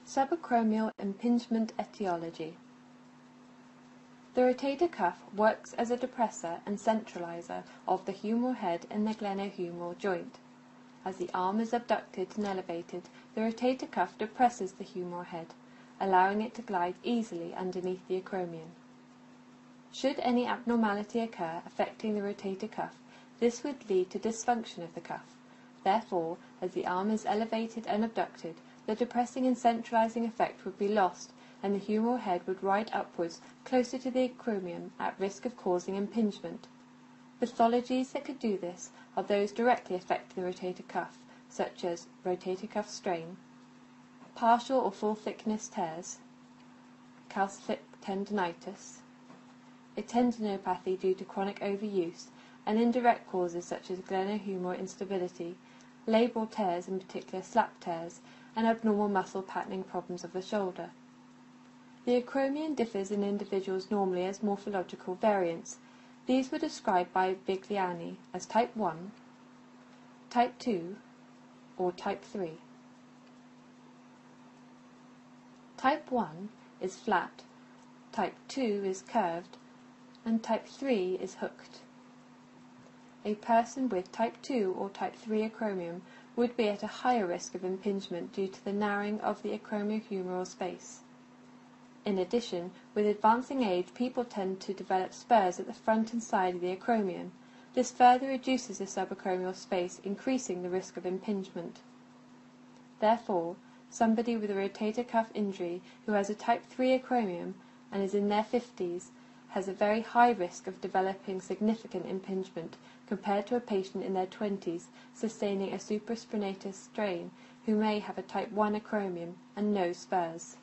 Subacromial impingement etiology. The rotator cuff works as a depressor and centralizer of the humeral head in the glenohumeral joint. As the arm is abducted and elevated, the rotator cuff depresses the humeral head, allowing it to glide easily underneath the acromion. Should any abnormality occur affecting the rotator cuff, this would lead to dysfunction of the cuff. Therefore, as the arm is elevated and abducted, the depressing and centralizing effect would be lost, and the humeral head would ride upwards closer to the acromion at risk of causing impingement. Pathologies that could do this are those directly affecting the rotator cuff, such as rotator cuff strain, partial or full thickness tears, calcific tendinitis, a tendinopathy due to chronic overuse, and indirect causes such as glenohumeral instability, labral tears, in particular slap tears, and abnormal muscle patterning problems of the shoulder. The acromion differs in individuals normally as morphological variants. These were described by Bigliani as type 1, type 2, or type 3. Type 1 is flat, type 2 is curved, and type 3 is hooked. A person with type 2 or type 3 acromion would be at a higher risk of impingement due to the narrowing of the acromiohumeral space. In addition, with advancing age, people tend to develop spurs at the front and side of the acromion. This further reduces the subacromial space, increasing the risk of impingement. Therefore, somebody with a rotator cuff injury who has a type 3 acromion and is in their 50s has a very high risk of developing significant impingement compared to a patient in their 20s sustaining a supraspinatus strain who may have a type 1 acromion and no spurs.